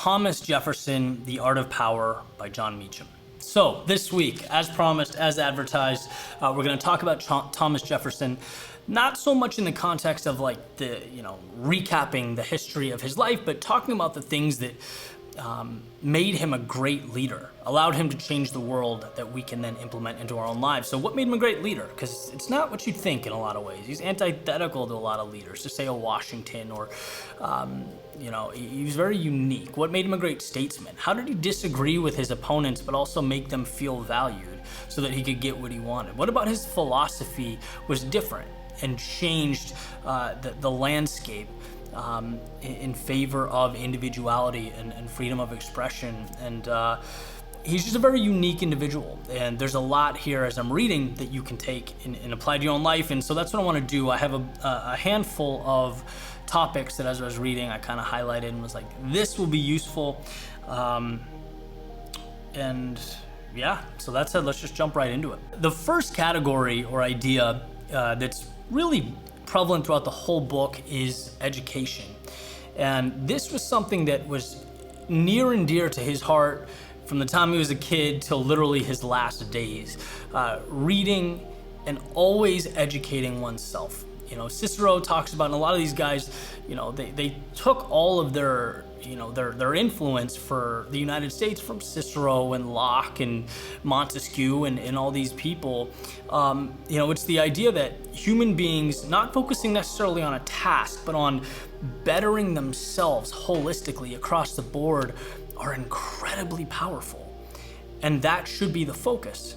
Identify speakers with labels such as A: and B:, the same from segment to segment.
A: Thomas Jefferson, The Art of Power by John Meacham. So this week, as promised, as advertised, we're going to talk about Thomas Jefferson, not so much in the context of like the, recapping the history of his life, but talking about the things that made him a great leader, allowed him to change the world that we can then implement into our own lives. So what made him a great leader? Because it's not what you'd think in a lot of ways. He's antithetical to a lot of leaders, to say a Washington or, he was very unique. What made him a great statesman? How did he disagree with his opponents but also make them feel valued so that he could get what he wanted? What about his philosophy was different and changed the landscape in favor of individuality and freedom of expression? And he's just a very unique individual. And there's a lot here as I'm reading that you can take and apply to your own life. And so that's what I want to do. I have a handful of topics that as I was reading, I kind of highlighted and was like, this will be useful. So that said, let's just jump right into it. The first category or idea that's really prevalent throughout the whole book is education. And this was something that was near and dear to his heart from the time he was a kid till literally his last days. Reading and always educating oneself. Cicero talks about, and a lot of these guys, they took all of their influence for the United States from Cicero and Locke and Montesquieu and all these people. It's the idea that human beings, not focusing necessarily on a task, but on bettering themselves holistically across the board, are incredibly powerful. And that should be the focus,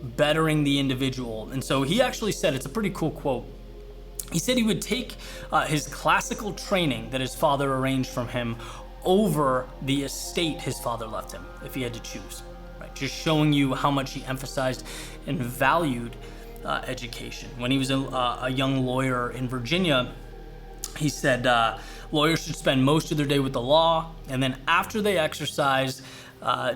A: bettering the individual. And so he actually said, it's a pretty cool quote. He said he would take his classical training that his father arranged from him over the estate his father left him, if he had to choose. Right? Just showing you how much he emphasized and valued education. When he was a young lawyer in Virginia, he said lawyers should spend most of their day with the law, and then after they exercise,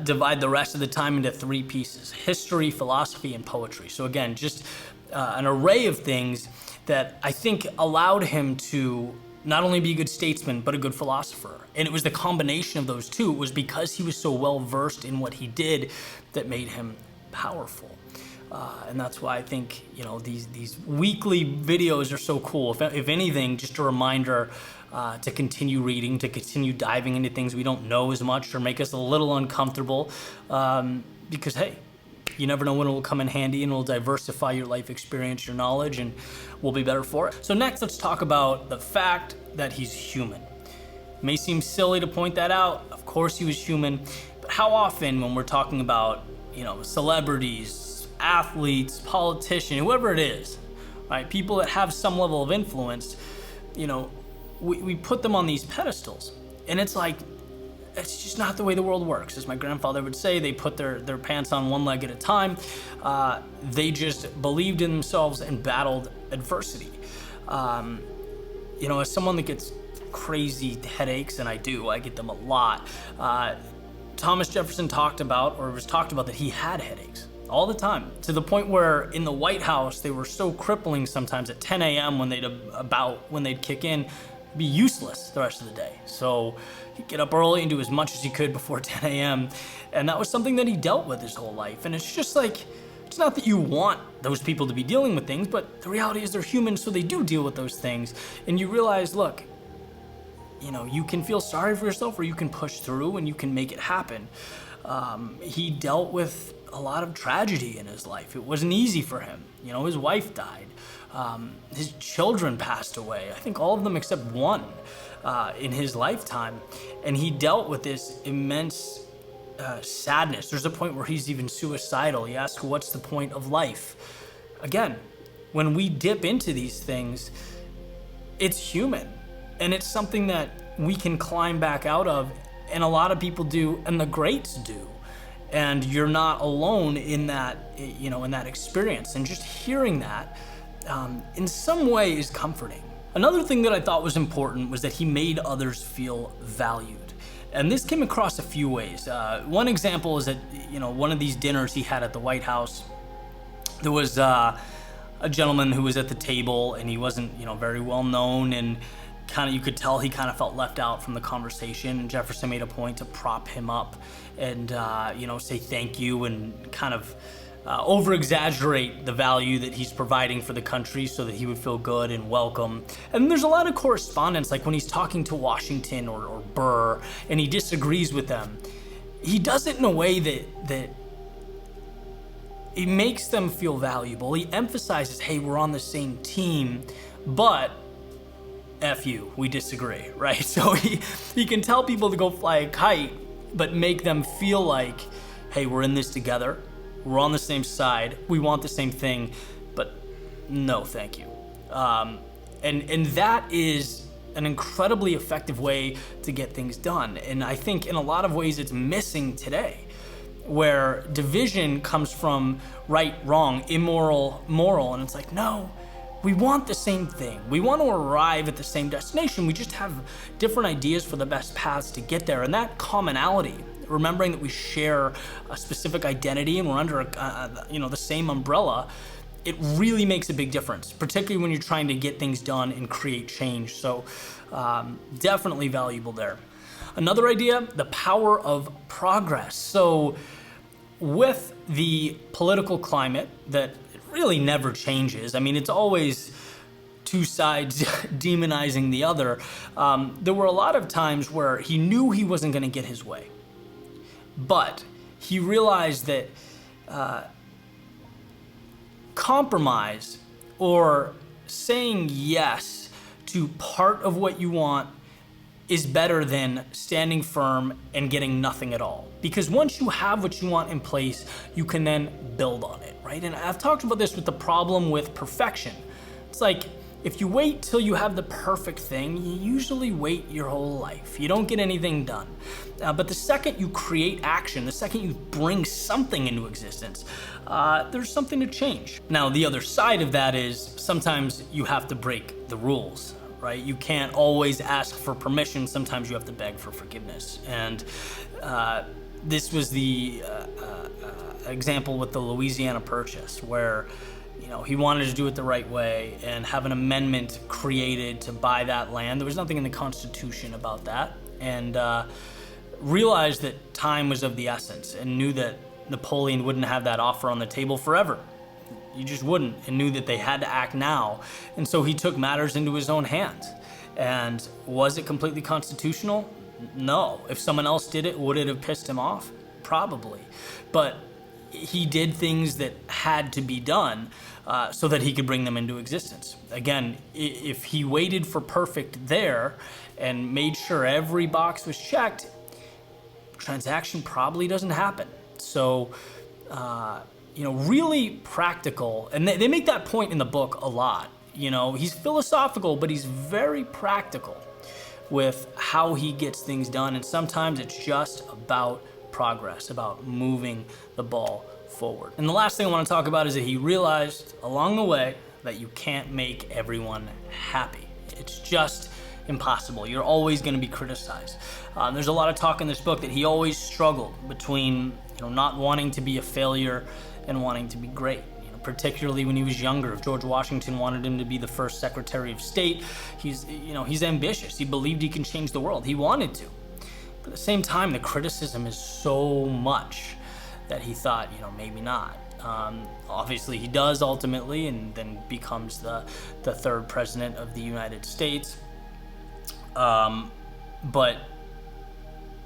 A: divide the rest of the time into three pieces: history, philosophy, and poetry. So again, just an array of things that I think allowed him to not only be a good statesman, but a good philosopher. And it was the combination of those two. It was because he was so well versed in what he did that made him powerful. And that's why I think, these weekly videos are so cool. If anything, just a reminder to continue reading, to continue diving into things we don't know as much or make us a little uncomfortable. Because, hey, you never know when it will come in handy and it will diversify your life experience, your knowledge, and we'll be better for it. So next, let's talk about the fact that he's human. It may seem silly to point that out. Of course he was human. But how often when we're talking about, celebrities, athletes, politicians, whoever it is, right? People that have some level of influence, we put them on these pedestals. And it's like, it's just not the way the world works. As my grandfather would say, they put their pants on one leg at a time. They just believed in themselves and battled adversity. As someone that gets crazy headaches, and I get them a lot, Thomas Jefferson was talked about that he had headaches all the time, to the point where in the White House, they were so crippling sometimes at 10 a.m. when they'd kick in, be useless the rest of the day. So he'd get up early and do as much as he could before 10 a.m. And that was something that he dealt with his whole life. And it's just like, it's not that you want those people to be dealing with things, but the reality is they're human, so they do deal with those things. And you realize, look, you can feel sorry for yourself or you can push through and you can make it happen. He dealt with a lot of tragedy in his life. It wasn't easy for him. His wife died. His children passed away. I think all of them except one in his lifetime. And he dealt with this immense sadness. There's a point where he's even suicidal. He asks, what's the point of life? Again, when we dip into these things, it's human. And it's something that we can climb back out of. And a lot of people do, and the greats do. And you're not alone in that, in that experience. And just hearing that, in some way is comforting. Another thing that I thought was important was that he made others feel valued. And this came across a few ways. One example is that, one of these dinners he had at the White House, there was a gentleman who was at the table and he wasn't, very well known, and you could tell he kind of felt left out from the conversation, and Jefferson made a point to prop him up and say thank you and kind of over exaggerate the value that he's providing for the country so that he would feel good and welcome. And there's a lot of correspondence, like when he's talking to Washington or Burr and he disagrees with them, he does it in a way that it makes them feel valuable. He emphasizes, hey, we're on the same team, but F you, we disagree, right? So he can tell people to go fly a kite, but make them feel like, hey, we're in this together. We're on the same side. We want the same thing, but no, thank you. And that is an incredibly effective way to get things done. And I think in a lot of ways it's missing today, where division comes from right, wrong, immoral, moral. And it's like, no, we want the same thing. We want to arrive at the same destination. We just have different ideas for the best paths to get there. And that commonality, remembering that we share a specific identity and we're under the same umbrella, it really makes a big difference, particularly when you're trying to get things done and create change. So definitely valuable there. Another idea, the power of progress. So with the political climate that really never changes, I mean, it's always two sides demonizing the other. There were a lot of times where he knew he wasn't going to get his way. But he realized that compromise or saying yes to part of what you want is better than standing firm and getting nothing at all. Because once you have what you want in place, you can then build on it, right? And I've talked about this with the problem with perfection. It's like, if you wait till you have the perfect thing, you usually wait your whole life. You don't get anything done. But the second you create action, the second you bring something into existence, there's something to change. Now, the other side of that is sometimes you have to break the rules, right? You can't always ask for permission. Sometimes you have to beg for forgiveness. And this was the example with the Louisiana Purchase, where he wanted to do it the right way and have an amendment created to buy that land. There was nothing in the Constitution about that. And realized that time was of the essence and knew that Napoleon wouldn't have that offer on the table forever. You just wouldn't, and knew that they had to act now. And so he took matters into his own hands. And was it completely constitutional? No. If someone else did it, would it have pissed him off? Probably. But he did things that had to be done so that he could bring them into existence. Again, if he waited for perfect there and made sure every box was checked, transaction probably doesn't happen. So, really practical. And they make that point in the book a lot. He's philosophical, but he's very practical with how he gets things done. And sometimes it's just about progress, about moving the ball forward. And the last thing I want to talk about is that he realized along the way that you can't make everyone happy. It's just impossible. You're always going to be criticized. There's a lot of talk in this book that he always struggled between not wanting to be a failure and wanting to be great. Particularly when he was younger. George Washington wanted him to be the first Secretary of State. He's ambitious. He believed he can change the world. He wanted to. But at the same time, the criticism is so much that he thought, maybe not. Obviously he does ultimately, and then becomes the third president of the United States. But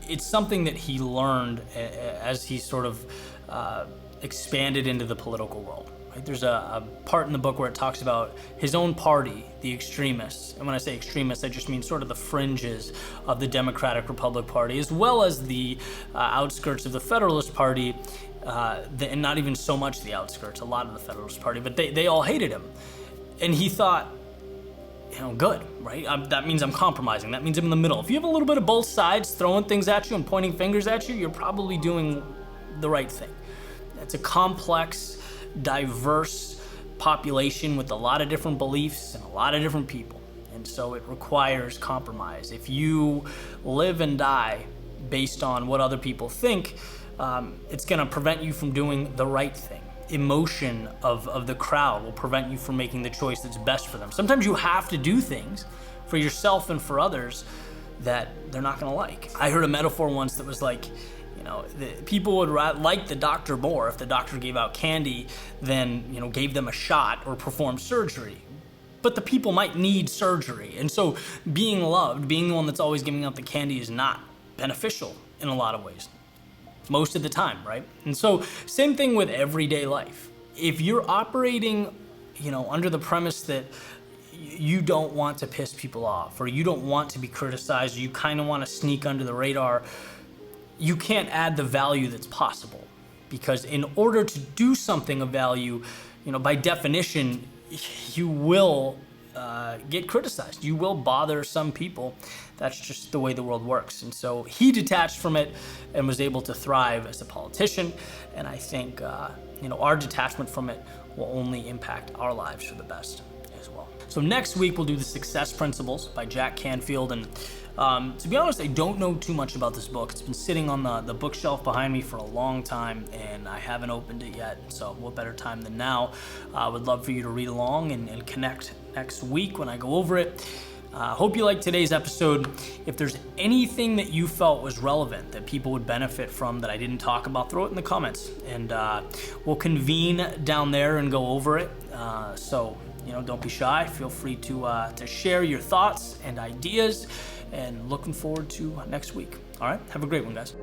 A: it's something that he learned as he sort of expanded into the political world. Right? There's a part in the book where it talks about his own party, the extremists. And when I say extremists, I just mean sort of the fringes of the Democratic Republic Party, as well as the outskirts of the Federalist Party, and not even so much the outskirts, a lot of the Federalist Party, but they all hated him. And he thought, good, right? That means I'm compromising. That means I'm in the middle. If you have a little bit of both sides throwing things at you and pointing fingers at you, you're probably doing the right thing. It's a complex, diverse population with a lot of different beliefs and a lot of different people. And so it requires compromise. If you live and die based on what other people think, it's going to prevent you from doing the right thing. Emotion of the crowd will prevent you from making the choice that's best for them. Sometimes you have to do things for yourself and for others that they're not gonna like. I heard a metaphor once that was like, people would like the doctor more if the doctor gave out candy than, gave them a shot or performed surgery. But the people might need surgery. And so being loved, being the one that's always giving out the candy is not beneficial in a lot of ways. Most of the time, right? And so same thing with everyday life. If you're operating, under the premise that you don't want to piss people off, or you don't want to be criticized, or you kind of want to sneak under the radar, you can't add the value that's possible. Because in order to do something of value, by definition, you will get criticized. You will bother some people. That's just the way the world works. And so he detached from it and was able to thrive as a politician. And I think, our detachment from it will only impact our lives for the best as well. So next week, we'll do the Success Principles by Jack Canfield. And to be honest, I don't know too much about this book. It's been sitting on the bookshelf behind me for a long time, and I haven't opened it yet. So what better time than now? I would love for you to read along and connect next week when I go over it. Hope you liked today's episode. If there's anything that you felt was relevant that people would benefit from that I didn't talk about, throw it in the comments, and we'll convene down there and go over it. So don't be shy. Feel free to share your thoughts and ideas, and looking forward to next week. All right, have a great one, guys.